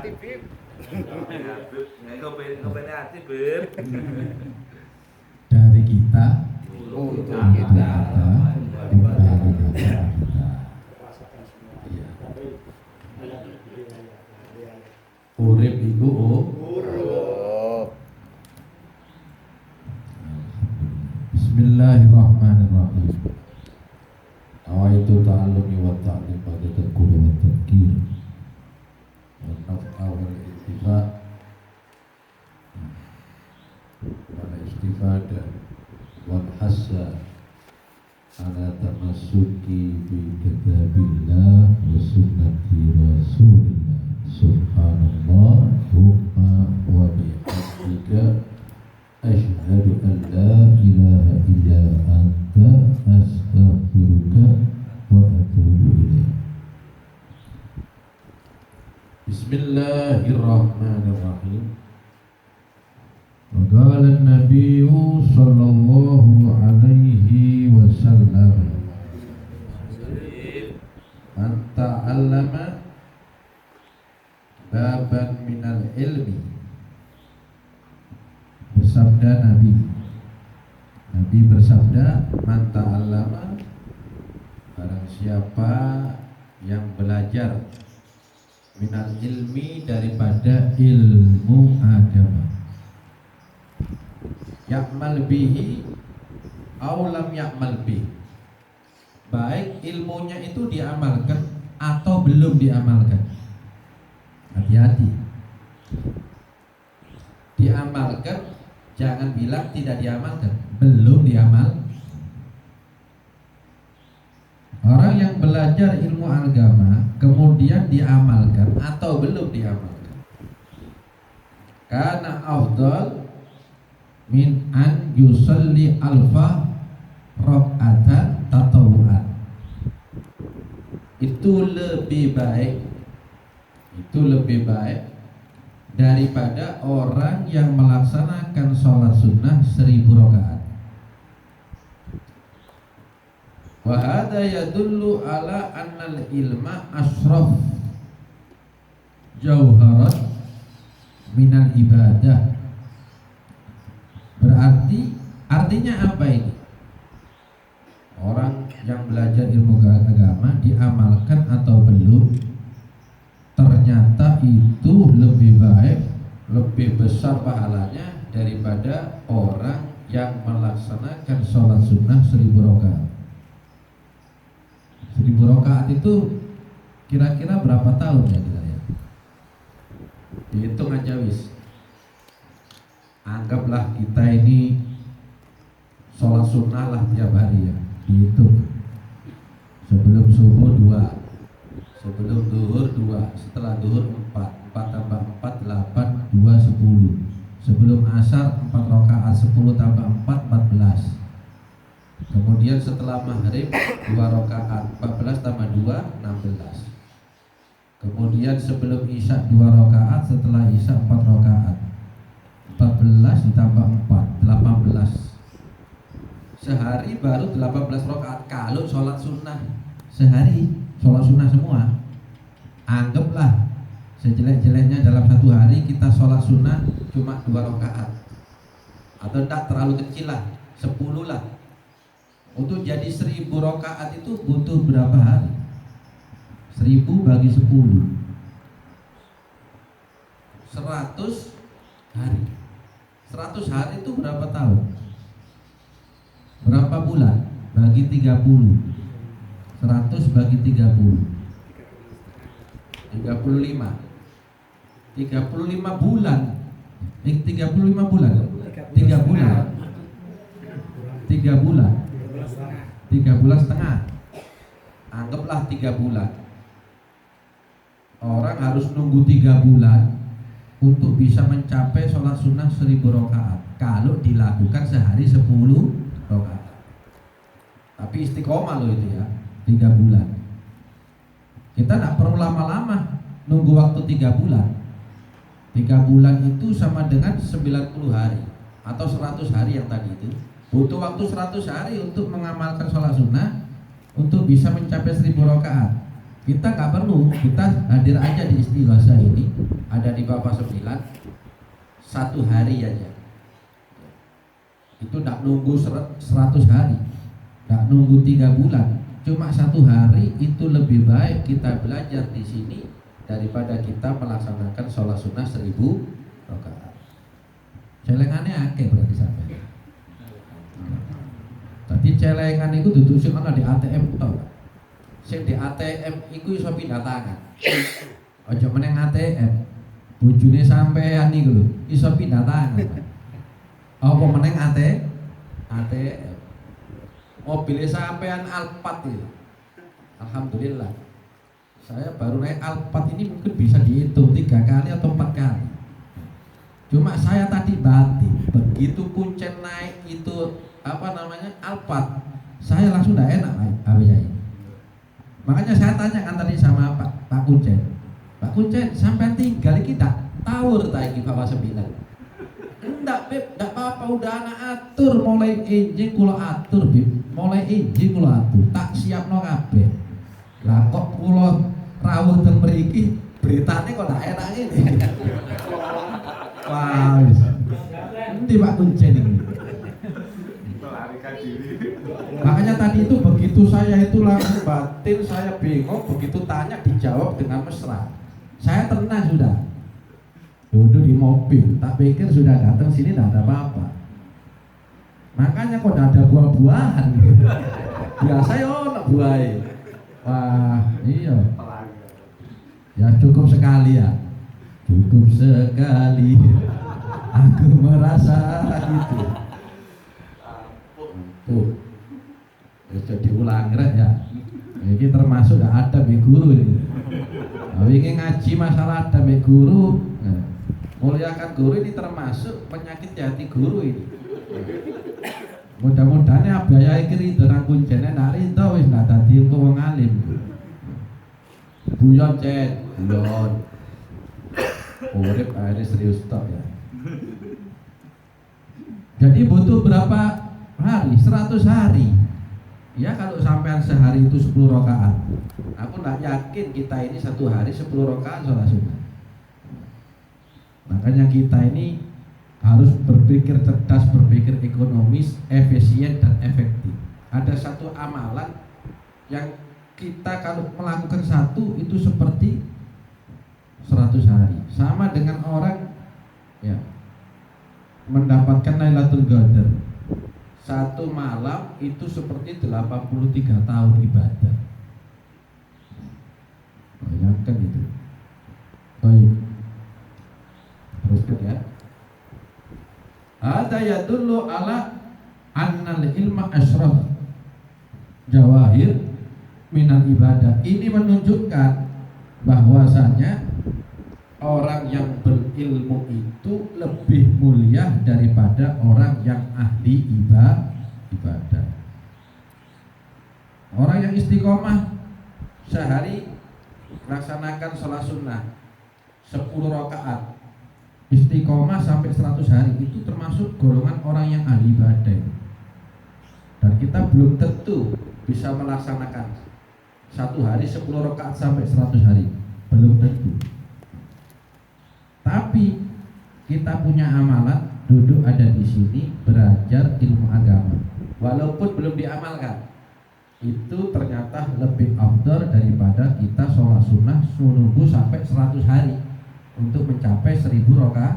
hati Bib. Kau pengen hati Bib. Dari kita Untuk kita kita. kembali kepada kita. Iya. Urip iku Huruf. Bismillahirrahmanirrahim. Awaitu ta'allumi wa ta'lim pada tadkuru wa tadkir wa naf'a wal ittifa' wal istifada wal hassa ala tamassuki bi kitabillah wa sunnati rasulillah subhanallah wa bihamdika asyhadu an la ilaha illa anta astaghfiruka wa atubu ilaik. Bismillahirrahmanirrahim. Wa qala an-nabiy sallallahu alaihi wasallam man ta'allama baban minal ilmi. Bersabda Nabi bersabda, man ta'allama, barang siapa yang belajar minal ilmi, daripada ilmu agama, ya'mal bihi aw lam ya'mal bihi, baik ilmunya itu diamalkan atau belum diamalkan. Hati-hati, diamalkan, jangan bilang tidak diamalkan, belum diamal. Orang yang belajar ilmu agama kemudian diamalkan atau belum diamalkan, karena afdal min an yusalli alfa raka'atan tatawu'an, itu lebih baik daripada orang yang melaksanakan sholat sunnah 1000 rakaat. Wa hadza yadullu ala annal ilma ashraf jauharat minal ibadah. Berarti artinya apa ini? Orang yang belajar ilmu agama diamalkan atau belum, ternyata itu lebih baik, lebih besar pahalanya daripada orang yang melaksanakan sholat sunnah 1000 rakaat. 1000 rakaat itu kira-kira berapa tahun ya kita ya? Dihitung aja wis. Anggaplah kita ini sholat sunnah lah tiap hari ya. Dihitung. Sebelum subuh 2, sebelum duhur 2, setelah duhur 4, 4 tambah 4 8, 2 10. Sebelum asar 4 rakaat, 10 tambah 4 14. Kemudian setelah maghrib 2 rakaat, 14 tambah 2 16. Kemudian sebelum isya 2 rakaat, setelah isya 4 rakaat, 14 ditambah 4 18. Sehari baru 18 rakaat kalau sholat sunnah. Sehari sholat sunnah semua. Anggaplah sejelek-jeleknya dalam satu hari kita sholat sunnah cuma 2 rakaat, atau tidak terlalu kecil lah, 10 lah. Untuk jadi 1000 rakaat itu butuh berapa hari? 1000 bagi 10 100 hari. 100 hari itu berapa tahun? Berapa bulan? Bagi 30. 100 bagi 30 35. 35 bulan. 35 bulan. 3 bulan. 3 bulan. 3 bulan setengah. Anggaplah 3 bulan. Orang harus nunggu 3 bulan untuk bisa mencapai sholat sunnah 1000 rakaat. Kalau dilakukan sehari 10 rakaat. Tapi istiqomah loh itu ya, 3 bulan. Kita tidak perlu lama-lama nunggu waktu 3 bulan. 3 bulan itu sama dengan 90 hari atau 100 hari yang tadi itu. Butuh waktu 100 hari untuk mengamalkan sholat sunnah untuk bisa mencapai 1000 rakaat. Kita nggak perlu, kita hadir aja di istighosa ini. Bapak 9 1 hari aja. Itu tidak nunggu 100 hari, tidak nunggu 3 bulan, cuma 1 hari itu lebih baik kita belajar di sini daripada kita melaksanakan sholat sunnah 1000 rakaat. Celengannya akeh berarti sampai. Tadi celengan itu duduk sing ana di ATM tau. Sing di ATM iku iso pindah tangan. Aja meneng ATM. Bojone sampean niku lho, iso pindah tangan. Apa meneng ATM? Mobilnya sampean Alphard itu. Alhamdulillah. Saya baru naik Alphard ini mungkin bisa dihitung 3 kali atau 4 kali. Cuma saya tadi batin, begitu kuncen naik itu Alphard, saya langsung tidak enak Abiyai. Makanya saya tanya kan tadi sama Pak Kuncen, Pak Kuncen sampai tinggal ini tidak tawur tadi Bapak 9. Enggak Beb, enggak apa-apa, udah anak atur mulai injing kula atur Beb, mulai injing kula atur, tak siapno kabeh. Lah kok kula rawuh teng mriki beritane kok ndak enak ini. Wah, wis. Endi Pak Kuncen ini? Makanya tadi itu begitu saya itu langsung batin, saya bingung, begitu tanya dijawab dengan mesra. Saya tenang sudah. Duduk di mobil, tak pikir sudah datang sini tidak ada apa-apa. Makanya kok tidak ada buah-buahan. Biasanya ono buah. Wah, iya. Ya cukup sekali ya. Cukup sekali. Aku merasa gitu. Tuh. Ya diulang ya. Ini termasuk tidak ada bi guru ini. Tapi ini ngaji masalah ada bi guru. Nah, muliakan guru ini termasuk penyakit hati guru ini. Mudah-mudahan Abiyai iki ridho kuncene nak ridho wis ndak dadi wong alim. Buyon cet, buyon. Urip akhirnya serius tok ya. Jadi butuh berapa hari? 100 hari. Ya kalau sampean sehari itu 10 rakaat. Aku nggak yakin kita ini 1 hari 10 rakaat sholat sunnah. Makanya kita ini harus berpikir cerdas, berpikir ekonomis, efisien dan efektif. Ada satu amalan yang kita kalau melakukan satu itu seperti 100 hari. Sama dengan orang ya mendapatkan Lailatul Qadar. 1 malam itu seperti 83 tahun ibadah. Bayangkan itu. Baik. Teruskan ya. Ada yadullu ala annal ilma asyraf jawahir minal ibadah. Ini menunjukkan bahwasanya orang yang berilmu itu lebih mulia daripada orang yang ahli ibadah. Orang yang istiqomah sehari laksanakan sholat sunnah 10 rakaat, istiqomah sampai 100 hari, itu termasuk golongan orang yang ahli ibadah. Dan kita belum tentu bisa melaksanakan 1 hari 10 rakaat sampai 100 hari, belum tentu. Tapi kita punya amalan, duduk ada di sini belajar ilmu agama, walaupun belum diamalkan, itu ternyata lebih afdal daripada kita sholat sunnah menunggu sampai 100 hari untuk mencapai 1000 rakaat.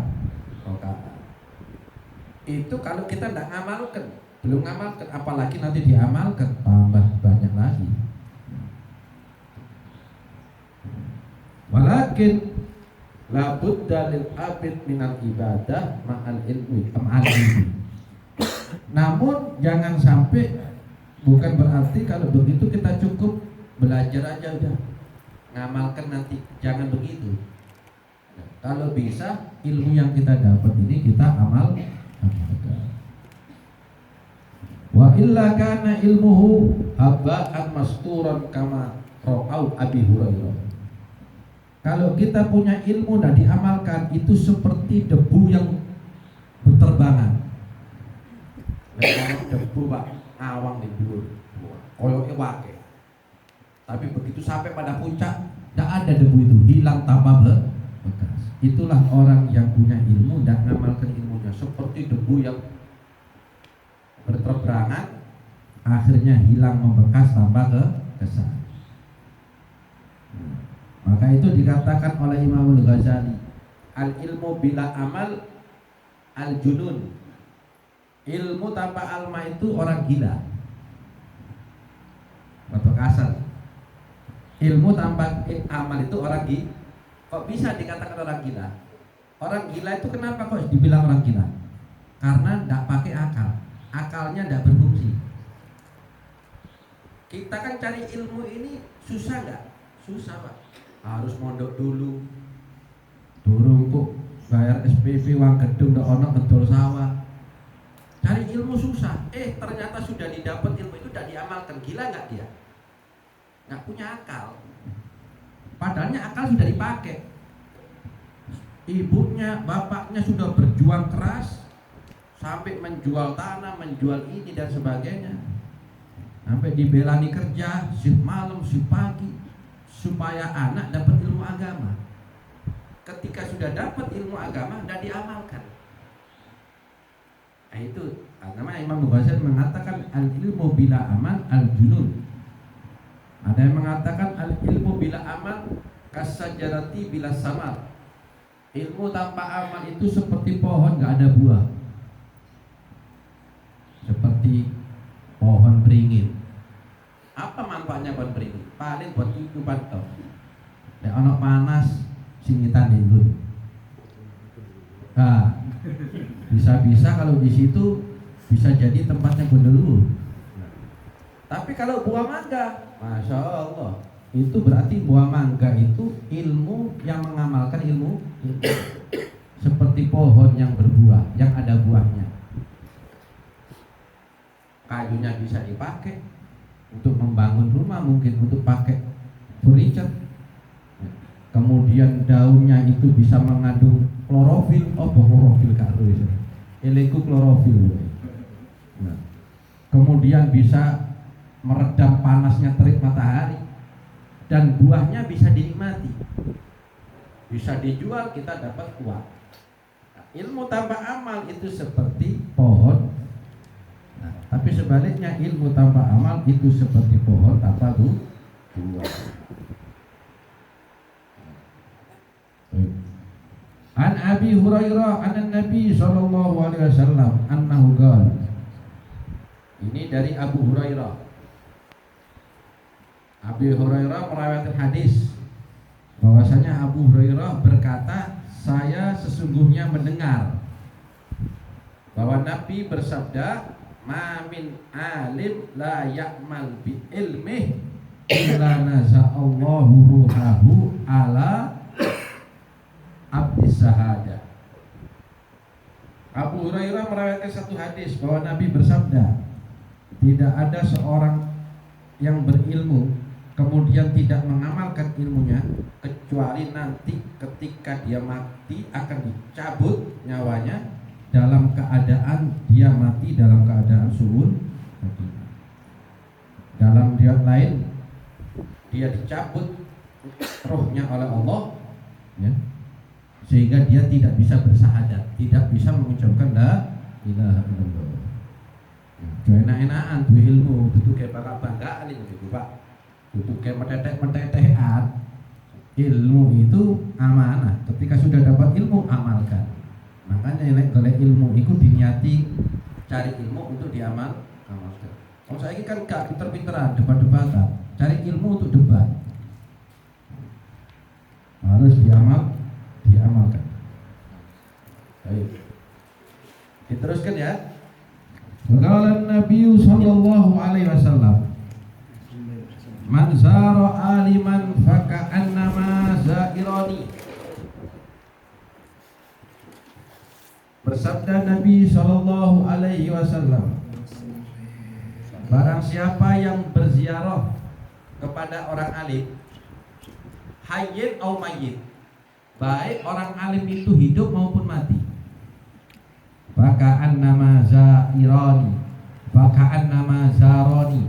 Itu kalau kita tidak ngamalkan, belum ngamalkan, apalagi nanti diamalkan, tambah banyak lagi. Walakin la budda lil abid minal ibadah ma'al ilmi. Namun jangan sampai, bukan berarti kalau begitu kita cukup belajar aja udah, ngamalkan nanti, jangan begitu. Kalau bisa ilmu yang kita dapat ini kita amalkan. Wa illa kana ilmuhu haba'an masturan kama ra'au Abi Hurairah. Kalau kita punya ilmu dan diamalkan, itu seperti debu yang berterbangan. Debu Pak, awang di dhuwur, koyoke wake. Tapi begitu sampai pada puncak, tidak ada debu itu, hilang tanpa bekas. itulah orang yang punya ilmu dan mengamalkan ilmunya. Seperti debu yang berterbangan, akhirnya hilang membekas tanpa kesan. Maka itu dikatakan oleh Imam Al-Ghazali, al ilmu bila amal al junun. Ilmu tanpa alma itu orang gila atau kasar. Ilmu tanpa amal itu orang gila. Kok bisa dikatakan orang gila? Orang gila itu kenapa kok dibilang orang gila? Karena tidak pakai akal. Akalnya tidak berfungsi. Kita kan cari ilmu ini susah nggak? Susah Pak. Harus mondok dulu. Durung kok bayar SPP uang gedung ndak ono betul sawah. Cari ilmu susah. Ternyata sudah didapat ilmu itu tidak diamalkan. Gila nggak dia? Nggak punya akal. Padahalnya akal sudah dipakai. Ibunya, bapaknya sudah berjuang keras sampai menjual tanah, menjual ini dan sebagainya. Sampai dibelani kerja shift malam, shift pagi supaya anak dapat ilmu agama. Ketika sudah dapat ilmu agama tidak diamalkan. Nah itu namanya Imam Ghazali mengatakan al ilmu bila amal al junun. Ada yang mengatakan al ilmu bila amal kasajarati bila samar. Ilmu tanpa amal itu seperti pohon gak ada buah, seperti pohon beringin. Apa manfaatnya pohon beringin? Paling buat kehidupan toh. Nek ana panas singitan itu. Nah, bisa-bisa kalau di situ bisa jadi tempatnya gondolu. Tapi kalau buah mangga, masya Allah, itu berarti buah mangga itu ilmu yang mengamalkan ilmu. Seperti pohon yang berbuah, yang ada buahnya. Kayunya bisa dipakai untuk membangun rumah, mungkin untuk pakai furniture. Kemudian daunnya itu bisa mengandung klorofil, klorofil karo itu. Eleku klorofil. Nah, kemudian bisa meredam panasnya terik matahari dan buahnya bisa dinikmati. Bisa dijual, kita dapat uang. Nah, ilmu tanpa amal itu seperti pohon. Nah, tapi sebaliknya ilmu tanpa amal itu seperti pohon tanpa buah. An Abi Hurairah an Nabi sallallahu alaihi wasallam annahu qala. Ini dari Abu Hurairah. Abi Hurairah meriwayatkan hadis bahwasanya Abu Hurairah berkata, saya sesungguhnya mendengar bahwa Nabi bersabda, ma min alim la ya'mal bi ilmih illa naza'allahu ruhahu ala abdi sahada. Abu Hurairah meriwayatkan satu hadis bahwa Nabi bersabda, tidak ada seorang yang berilmu kemudian tidak mengamalkan ilmunya kecuali nanti ketika dia mati akan dicabut nyawanya dalam keadaan dia mati dalam keadaan suhud. Dalam riwayat lain dia dicabut rohnya oleh Allah, ya, sehingga dia tidak bisa bersahadat, tidak bisa mengucapkan la ilaha illallah. Enak-enakan duwe ilmu, duduk kayak bangga-banggaan itu Pak. Duduk kayak metetek-metetekan. Ilmu itu amanah. Ketika sudah dapat ilmu, amalkan. Makanya golek ilmu itu diniati cari ilmu untuk amalkan. Kalau saya ini kan gak pinter-pinteran, debat-debatan. Cari ilmu untuk debat. Harus diamalkan. Baik. Diteruskan ya. Qala Nabi sallallahu alaihi wasallam, man zara aliman faka'annama zairani. Bersabda Nabi sallallahu alaihi wasallam, barang siapa yang berziarah kepada orang alim, hayyin au mayyit, baik orang alim itu hidup maupun mati, faka'annama zairani, faka'annama zarani,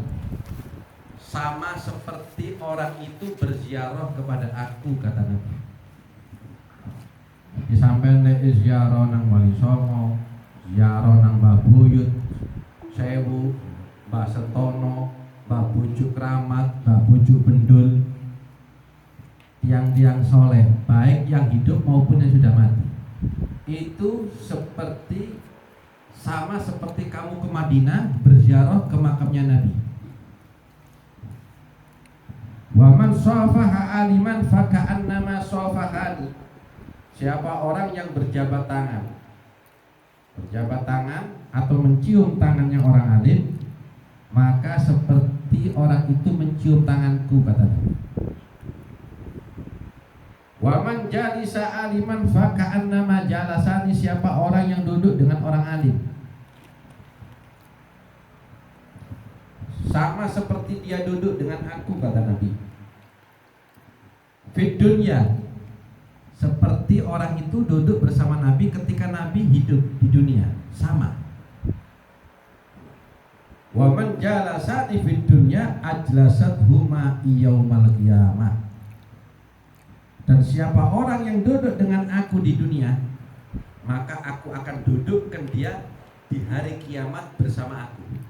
sama seperti orang itu berziarah kepada aku, kata Nabi. disampean nek ziarah nang Wali Songo, ziarah nang Mbah Buyut, Sewu, Mbah Setono, Mbah Bujuk Kramat, Mbah Bujuk Bendul, tiang-tiang soleh, baik yang hidup maupun yang sudah mati, itu sama seperti kamu ke Madinah berziarah ke makamnya Nabi. Wa man safaha aliman faka'annama safahani. Siapa orang yang berjabat tangan atau mencium tangannya orang alim, maka seperti orang itu mencium tanganku, kata Nabi. Wa man jalisa aliman faka'annama jalasani. Siapa orang yang duduk dengan orang alim, sama seperti dia duduk dengan aku, kata Nabi. Fid dunya, seperti orang itu duduk bersama Nabi ketika Nabi hidup di dunia, sama. Wa man jalasani fid dunya ajlasathu ma'i yaumal qiyamah. Dan siapa orang yang duduk dengan aku di dunia, maka aku akan dudukkan dia di hari kiamat bersama aku.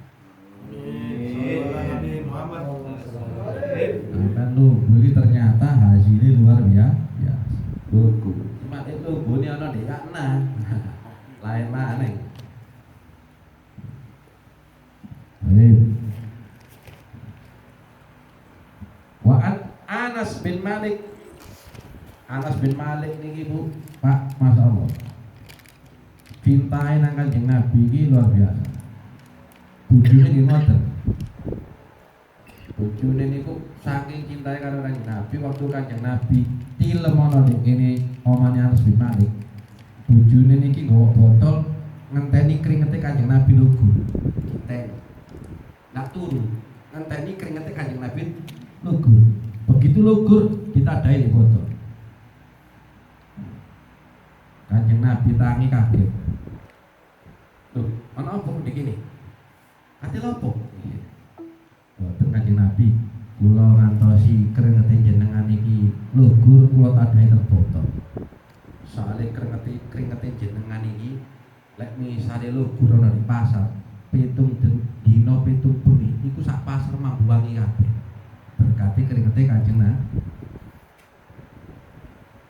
Kan lugu ini ternyata hasilnya luar biasa. Lugu. Cuma itu lugu ini ada di kana. Lain mana? Wa Anas bin Malik niki Bu, Pak, Masya Allah. Cintai nang Kanjeng Nabi iki luar biasa. Bojone nggih ngoten. Bojone niku saking cintai karo Kanjeng Nabi, waktu Kanjeng Nabi tilem ana ning kene omane Anas bin Malik. Bojone niki nggawa botol ngenteni kringete Kanjeng Nabi lugu. Ngenteni. Nak turu, ngenteni kringete Kanjeng Nabi lugu. Begitu lugur ditadai botol. Kanjeng Nabi tangi kaget. Loh, ana apa begini? Ati lopo? Boten Kanjeng Nabi, kula ngantosi kringete jenengan iki lugur kula tadahi terbotol. Soale kringete jenengan iki lek misale lugur ana di pasar, pitung dina pitung bengi iku sak pasar mambu wangi kabeh. Berkati kringete Kanjeng Nabi.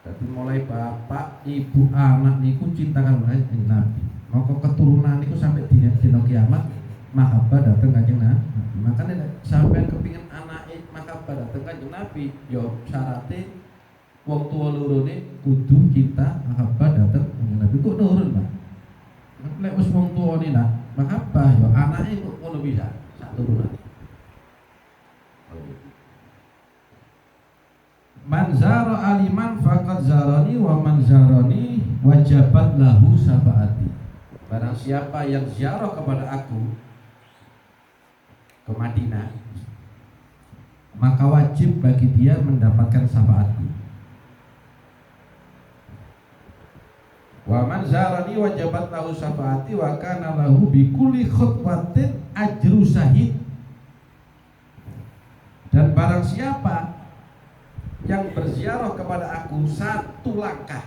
Jadi mulai bapak, ibu, anak niku cinta karo Kanjeng Nabi. Maka keturunan niku sampai dina kiamat mahabbah dateng Kanjeng Nabi. Makanya sampai kepingin anake mahabbah dateng Kanjeng Nabi, yo syaratnya wong tua lorone kudu cinta mahabbah dateng Kanjeng Nabi. Kok nurun, Pak? Lek wis wong tuane nak mahabbah yo anake kok ngono bisa sak turunan. Man zara aliman faqad zarani wa man zarani wajabat lahu syafaati. Barang siapa yang ziarah kepada aku ke Madinah, maka wajib bagi dia mendapatkan syafaatku. Wa man zarani wajabat lahu syafaati wa kana lahu bi kulli khutwatin ajru syahid. Dan barang siapa yang berziarah kepada aku satu langkah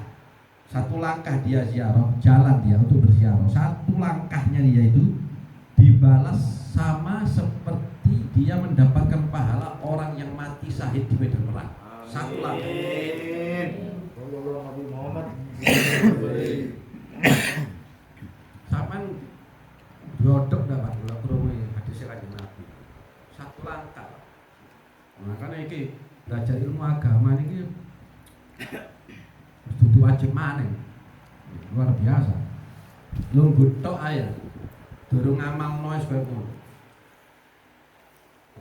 dia ziarah, jalan dia untuk berziarah, satu langkahnya dia itu dibalas sama seperti dia mendapatkan pahala orang yang mati syahid di medan perang. Satu langkah. Saman dodok dapat kula hadis Kanjeng Nabi. Satu langkah. Makanya iki belajar ilmu agama ini dudu wajib maneh. Luar biasa. Lungguh tok ae. Durung ngamalno wis koyo ngono.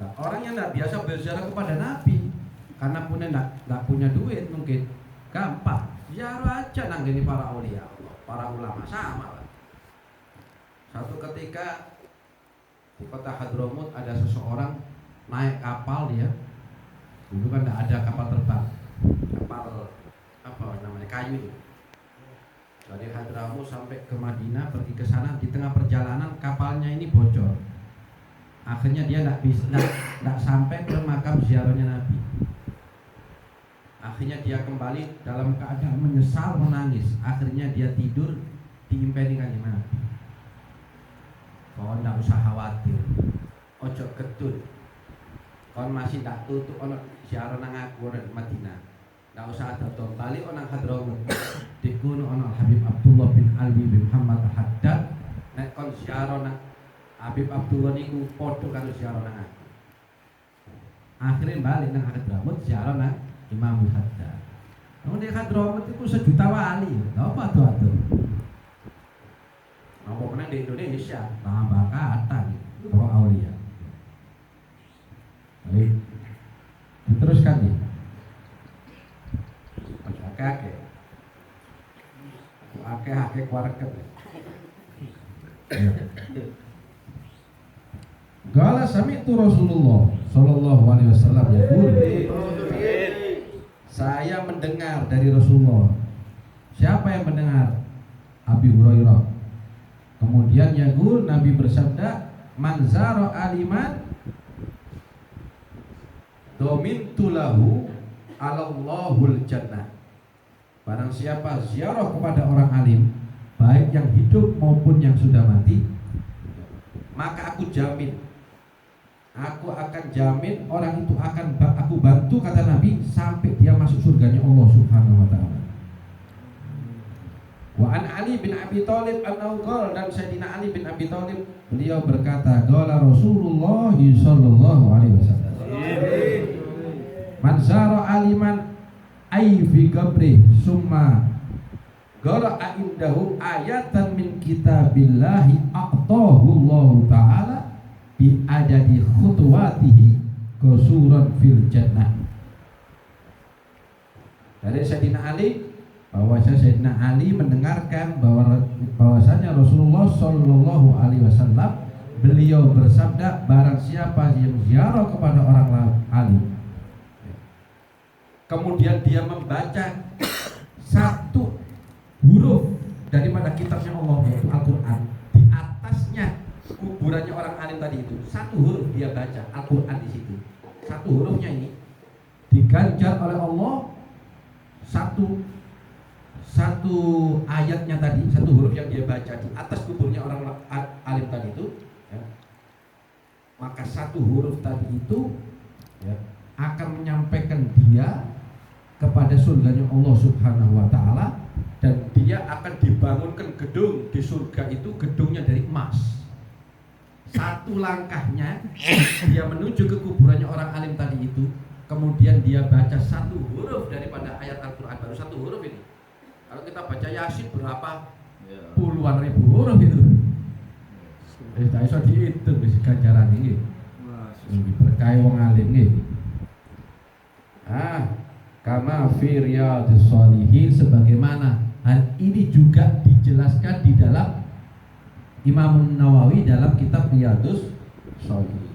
Nah, orang yang tidak biasa berziarah kepada Nabi karena punya tidak punya duit mungkin gampang. Ziarah aja nang gini para aulia Allah, para ulama sama lah. Satu ketika di kota Hadramut ada seseorang naik kapal dia. Dulu kan tidak ada kapal terbang, kapal apa namanya kayu. Dari Hadramut sampai ke Madinah pergi ke sana, di tengah perjalanan kapalnya ini bocor. Akhirnya dia tidak sampai ke makam ziarahnya Nabi. Akhirnya dia kembali dalam keadaan menyesal, menangis. Akhirnya dia tidur diimpeni Kanjeng Nabi. Kau ndak usah khawatir, ojo ketut. Kau masih tak tutup ono ziarah nang aku di Madinah. Ndak usah datang balik ono Hadramut. Dikuno ono Habib Abdullah bin Ali bin Muhammad Al-Haddad. Nek kon ziarah nang Habib Abdullah niku padha karo ziarah nang aku. Akhirnya balik nang Hadramut ziarah nang Imam Al-Haddad. Nang di Hadramut itu sejuta wali. Apa tuh? Apa menang di Indonesia tambah kata nih para aulia. Baik, diteruskan nih. Akeh, akeh warket. Gala sami'tu Rasulullah sallallahu alaihi wasallam yaqul. Saya mendengar dari Rasulullah. Siapa yang mendengar? Abi Hurairah. Kemudian yaqul, Nabi bersabda, man zara aliman domintu lahu alallahul jannah. Barang siapa ziarah kepada orang alim, baik yang hidup maupun yang sudah mati, maka aku jamin, aku akan jamin orang itu akan aku bantu, kata Nabi, sampai dia masuk surganya Allah Subhanahu wa ta'ala. Wa an Ali bin Abi Thalib annahu qala, dan Sayyidina Ali bin Abi Thalib beliau berkata, qala Rasulullah sallallahu alaihi wasallam, man zara aliman ay fi qabri summa qara'a indahu ayatan min kitabillahi a'tahu Allah taala bi adadi khutuwatihi qasuran fil jannah. Dari Sayyidina Ali, bahwasanya Sayyidina Ali mendengarkan bahwasanya Rasulullah sallallahu alaihi wasallam beliau bersabda, barang siapa yang ziarah kepada orang alim, kemudian dia membaca satu huruf daripada kitabnya Allah, yaitu Al-Quran, di atasnya kuburannya orang alim tadi itu, satu huruf dia baca Al-Quran di situ, satu hurufnya ini diganjar oleh Allah, satu ayatnya tadi, satu huruf yang dia baca di atas kuburnya orang alim tadi itu, ya, maka satu huruf tadi itu, ya, akan menyampaikan dia kepada surganya Allah Subhanahu wa ta'ala, dan dia akan dibangunkan gedung di surga itu, gedungnya dari emas. Satu langkahnya dia menuju ke kuburannya orang alim tadi itu, kemudian dia baca satu huruf daripada ayat Al-Quran, baru satu huruf ini. Kalau kita baca Yasin berapa puluhan ribu huruf itu, tidak bisa dihitung di ganjaran ini. Berkait wong alim ini. Kama fi riyadhis shalihin, sebagaimana hal ini juga dijelaskan di dalam Imam Nawawi dalam kitab Riyadhus Shalihin.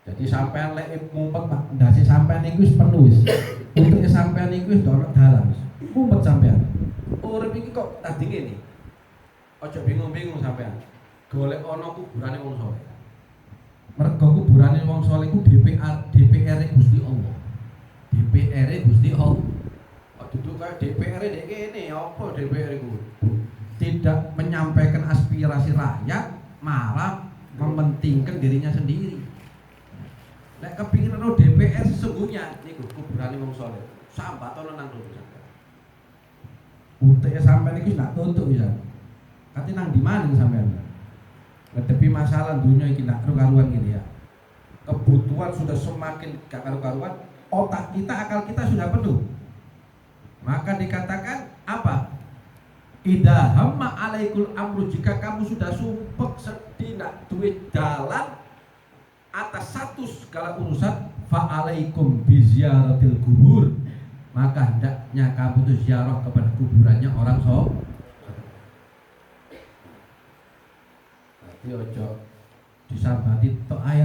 Jadi sampean lek mumpet ndase sampean iku wis penuh wis. Untuke sampean iku wis ono dalan wis. Mumpet sampean. Urip iki kok tadi ngene. Aja bingung-bingung sampean. Golek ana kuburane wong saleh. Mergo kuburane wong saleh iku DPR Gusti Allah. DPR Gusti Allah. Kok duduk kaya DPR dek kene, apa DPR iku? Tidak menyampaikan aspirasi rakyat, malah mementingkan dirinya sendiri. Nek kepingin ono DPR sesungguhnya niku kuburane wong saleh. Sambatono nang donya. Uteke sampean iki ndak tutuk bisa. Kate nang di mana sampean? Ngadepi masalah dunia iki ndak karu-karuan gini ya. Kebutuhan sudah semakin gak karu-karuan, otak kita, akal kita sudah penuh. Maka dikatakan apa? Idza hamma alaikul amru, jika kamu sudah sumpek sedih ndak duwe dalan atas satu segala urusan, fa'alaikum biziaratil kubur, maka hendaknya kamu itu ziarah kepada kuburannya orang saleh. Berarti ojo disambati tok ae,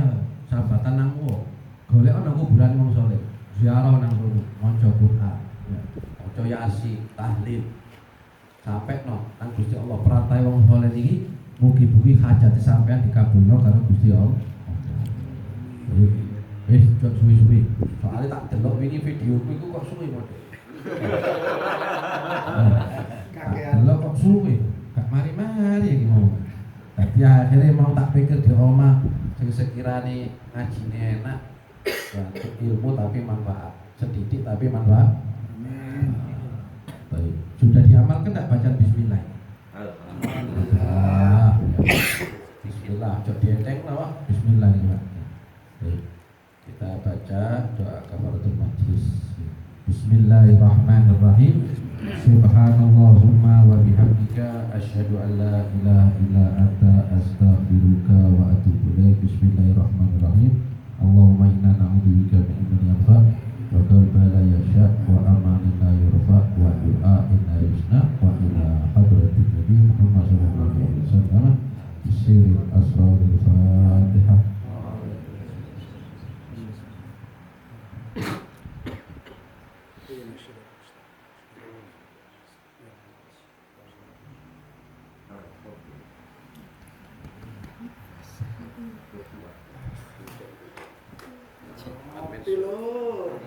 sambatan nang wong. Golek ana kuburan wong saleh, ziarah nang kono, maca Quran, ya, maca Yasin, tahlil. Sampai nang Gusti Allah peratai wong saleh iki, mugi-mugi hajat sampean dikabulno karo Gusti Allah. Jok suwi-suwi. Soalnya tak delok wingi videoku iku kok suwi model. Tak delok kok suwi. Gak mari-mari iki mau. Tapi akhirnya mau tak pikir di omah sing sekirane ngajine enak. Ya, ilmu tapi manfaat. Sedikit tapi manfaat. Baik. Sudah diamalkan enggak bacaan bismillah? Ah, bismillah. Coba dienteng lah, Wak. Bismillah ini, Pak. Baik. Kita baca doa kafaratul majlis. Bismillahirrahmanirrahim. Subhanallahumma wa bihamdika asyhadu an la ilaha illa anta astaghfiruka wa atubu ilaik. Bismillahirrahmanirrahim. Allahumma inna na'udzubika min ilmin yanfa' wa qalbin la yasha' wa amanin la yurfa' wa du'ain la yusna' wa ila hadratin nabi Muhammad sallallahu alaihi wasallam bisiril asraril Fatihah. Mati loh.